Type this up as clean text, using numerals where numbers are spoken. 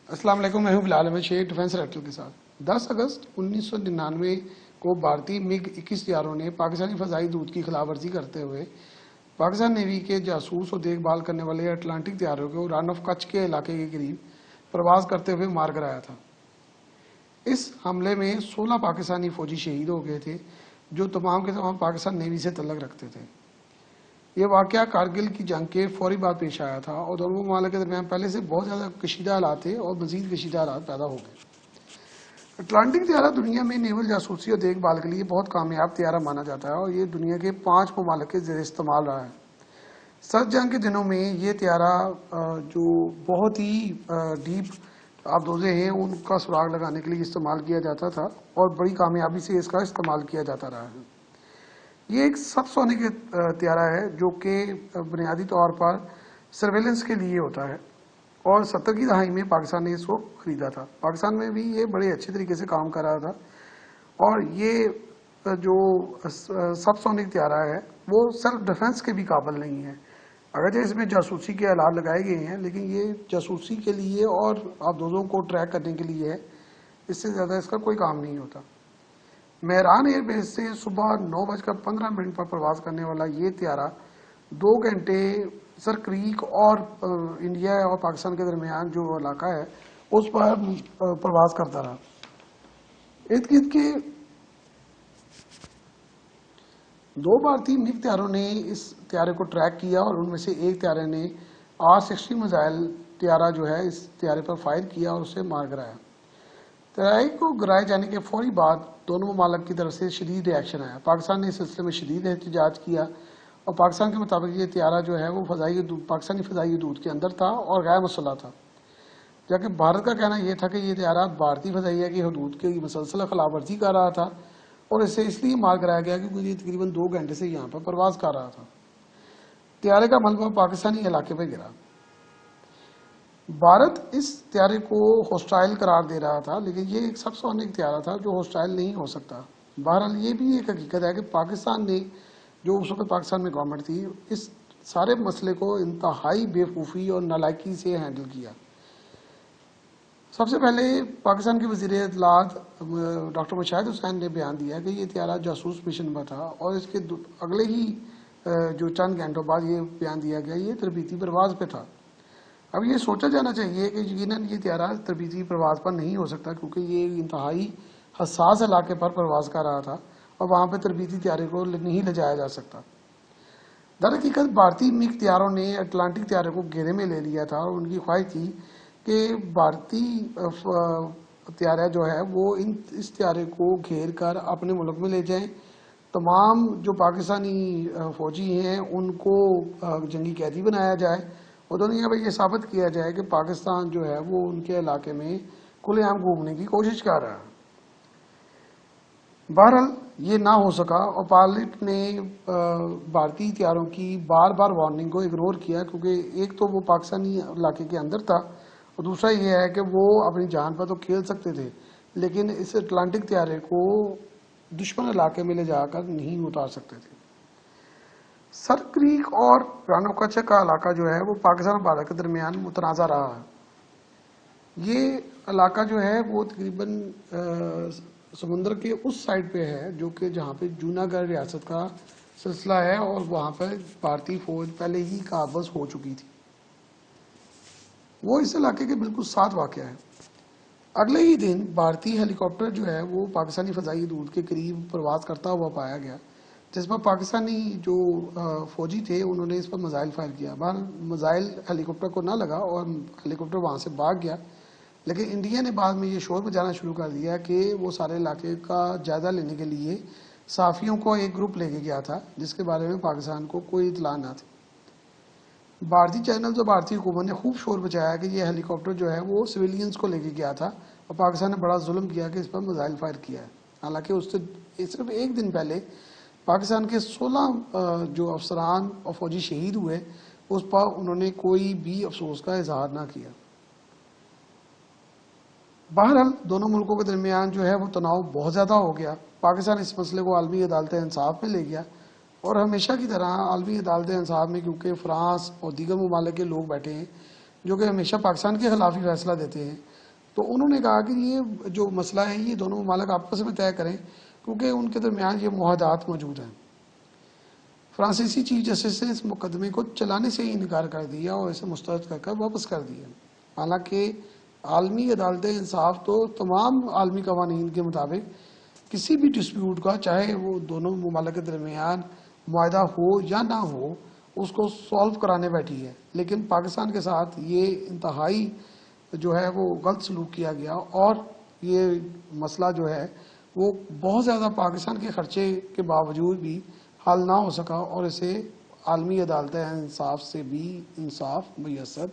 अस्सलाम वालेकुम, मैं हूं बिलाल अहमद शेख डिफेंस डायरेक्टर के साथ। 10 अगस्त 1999 को भारतीय मिग 21 तैयारों ने पाकिस्तानी फ़ज़ाई दूत की खिलाफ वर्जी करते हुए पाकिस्तान नेवी के जासूस और देखभाल करने वाले अटलांटिक तैयारों को रन ऑफ कच्छ के इलाके के करीब प्रवास करते हुए मार कराया था। इस हमले में 16 पाकिस्तानी फौजी शहीद हो गए थे, जो तमाम के तमाम पाकिस्तान नेवी से तल्लुक़ रखते थे। ये वाक़या कारगिल की जंग के फौरी बाद पेश आया था और दोनों ममालिक के दरमियान पहले से बहुत ज़्यादा कशीदा हालात थे और मज़ीद कशीदा हालात पैदा हो गए। अटलांटिक तैयारा दुनिया में नेवल जासूसी और देखभाल के लिए बहुत कामयाब तैयारा माना जाता है और ये दुनिया के 5 ममालिक के ज़रिए इस्तेमाल रहा है। सर्द जंग के दिनों में ये तैयारा जो बहुत ही डीप आबदोज़े हैं उनका सुराग लगाने के लिए इस्तेमाल किया जाता था और बड़ी कामयाबी से इसका इस्तेमाल किया जाता रहा है। ये एक सबसोनिक तैयारा है जो कि बुनियादी तौर पर सर्वेलेंस के लिए होता है और 70 की दहाई में पाकिस्तान ने इसको खरीदा था। पाकिस्तान में भी ये बड़े अच्छे तरीके से काम कर रहा था और ये जो सबसोनिक तैयारा है वो सेल्फ डिफेंस के भी काबिल नहीं है। अगर इसमें जासूसी के आलात लगाए गए हैं, लेकिन ये जासूसी के लिए और आबदोज़ों को ट्रैक करने के लिए है, इससे ज़्यादा इसका कोई काम नहीं होता। मेहरान एयरबेस से सुबह 9:15 पर प्रवास करने वाला ये तैयारा 2 घंटे सर क्रीक और इंडिया और पाकिस्तान के दरमियान जो इलाका है उस पर प्रवास करता रहा। इर्द गिर्द के 2 भारतीय मिग तैयारों ने इस तैयारे को ट्रैक किया और उनमें से एक तैयारे ने R-60 मिसाइल तैयारा जो है इस तैयारे पर फायर किया और उसे मार गिराया। तैयारी को गिराए जाने के फौरी बाद दोनों ममालिक की तरफ से शदीद रिएक्शन आया। पाकिस्तान ने इस सिलसिले में शदीद एहतजाज किया और पाकिस्तान के मुताबिक ये तैयारा जो है वो पाकिस्तानी फ़ज़ाई दूत के अंदर था और गैर मुसल्लह था, जबकि भारत का कहना यह था कि ये तैयारा भारतीय फ़ज़ाइया की हदूद की मुसलसल खिलाफ वर्जी कर रहा था और इसे इसलिए मार कराया गया क्योंकि ये तकरीबन 2 घंटे से यहाँ पर प्रवास कर रहा था। तैयारे का मलबा पाकिस्तानी इलाके पर गिरा। भारत इस तैयारे को हॉस्टाइल करार दे रहा था, लेकिन ये एक सबसोनिक तैयारा था जो हॉस्टाइल नहीं हो सकता। बहरहाल ये भी एक हकीकत है कि पाकिस्तान ने, जो उस वक्त पाकिस्तान में गवर्नमेंट थी, इस सारे मसले को इंतहाई बेवकूफ़ी और नालायकी से हैंडल किया। सबसे पहले पाकिस्तान के वज़ीर इत्तलात डॉक्टर मुशाहिद हुसैन ने बयान दिया कि ये तैयारा जासूस मिशन पर था और इसके अगले ही जो चंद घंटों बाद ये बयान दिया गया ये तरबीती परवाज़ पे था। अब ये सोचा जाना चाहिए कि यकीनन ये तैयारा तरबीती प्रवास पर नहीं हो सकता क्योंकि ये इंतहाई हसास इलाके पर प्रवास कर रहा था और वहाँ पर तरबीती तैयारे को नहीं ले जाया जा सकता। दरहकीकत भारतीय मिग तैयारों ने अटलांटिक तैयारे को घेरे में ले लिया था और उनकी ख्वाहिश थी कि भारतीय तैयारा जो है वो इस तैयारे को घेर कर अपने मुल्क में ले जाएं। तमाम जो पाकिस्तानी फौजी हैं उनको जंगी कैदी बनाया जाए और दुनिया में ये साबित किया जाए कि पाकिस्तान जो है वो उनके इलाके में खुलेआम घूमने की कोशिश कर रहा है। बहरहाल ये ना हो सका और पायलट ने भारतीय तैयारों की बार बार वार्निंग को इग्नोर किया क्योंकि एक तो वो पाकिस्तानी इलाके के अंदर था और दूसरा ये है कि वो अपनी जान पर तो खेल सकते थे, लेकिन इस अटलांटिक तैयारे को दुश्मन इलाके में ले जाकर नहीं उतार सकते थे। सर क्रीक और रन ऑफ कच्छ का इलाका जो है वो पाकिस्तान और भारत के दरमियान मुतनाज़ा रहा है। ये इलाका जो है वो तकरीबन समुद्र के उस साइड पे है जो कि जहाँ पे जूनागढ़ रियासत का सिलसिला है और वहाँ पर भारतीय फौज पहले ही काबज़ हो चुकी थी। वो इस इलाके के बिल्कुल साथ वाक़या है। अगले ही दिन भारतीय हेलीकॉप्टर जो है वो पाकिस्तानी फ़ज़ाई दूत के करीब प्रवास करता हुआ पाया गया, जिस पर पाकिस्तानी जो फौजी थे उन्होंने इस पर मिसाइल फायर किया। मिसाइल हेलीकॉप्टर को ना लगा और हेलीकॉप्टर वहाँ से भाग गया, लेकिन इंडिया ने बाद में ये शोर बजाना शुरू कर दिया कि वो सारे इलाके का जायजा लेने के लिए साफ़ियों को एक ग्रुप लेके गया था जिसके बारे में पाकिस्तान को कोई इतला ना थी। भारतीय चैनल और भारतीय हुकूमत ने खूब शोर बचाया कि ये हेलीकॉप्टर जो है वो सिविलियंस को लेके गया था और पाकिस्तान ने बड़ा जुल्म किया कि इस पर मिसाइल फायर किया है। हालांकि उससे सिर्फ एक दिन पहले पाकिस्तान के 16 जो अफसरान और फौजी शहीद हुए उस पर उन्होंने कोई भी अफसोस का इजहार ना किया। बहरहाल दोनों मुल्कों के दरमियान जो है वो तनाव बहुत ज़्यादा हो गया। पाकिस्तान इस मसले को आलमी अदालत इंसाफ में ले गया और हमेशा की तरह आलमी अदालत इंसाफ में क्योंकि फ्रांस और दीगर ममालिक के लोग बैठे हैं جو کہ ہمیشہ پاکستان کے خلاف ہی فیصلہ دیتے ہیں، تو انہوں نے کہا کہ یہ جو مسئلہ ہے یہ دونوں ممالک آپس میں طے کریں، کیونکہ ان کے درمیان یہ معاہدات موجود ہیں۔ فرانسیسی چیف جسٹس نے اس مقدمے کو چلانے سے ہی انکار کر دیا اور اسے مسترد کر واپس کر دیا، حالانکہ عالمی عدالت انصاف تو تمام عالمی قوانین کے مطابق کسی بھی ڈسپیوٹ کا، چاہے وہ دونوں ممالک کے درمیان معاہدہ ہو یا نہ ہو، اس کو سالو کرانے بیٹھی ہے، لیکن پاکستان کے ساتھ یہ انتہائی جو ہے وہ غلط سلوک کیا گیا، اور یہ مسئلہ جو ہے وہ بہت زیادہ پاکستان کے خرچے کے باوجود بھی حل نہ ہو سکا، اور اسے عالمی عدالت انصاف سے بھی انصاف میسر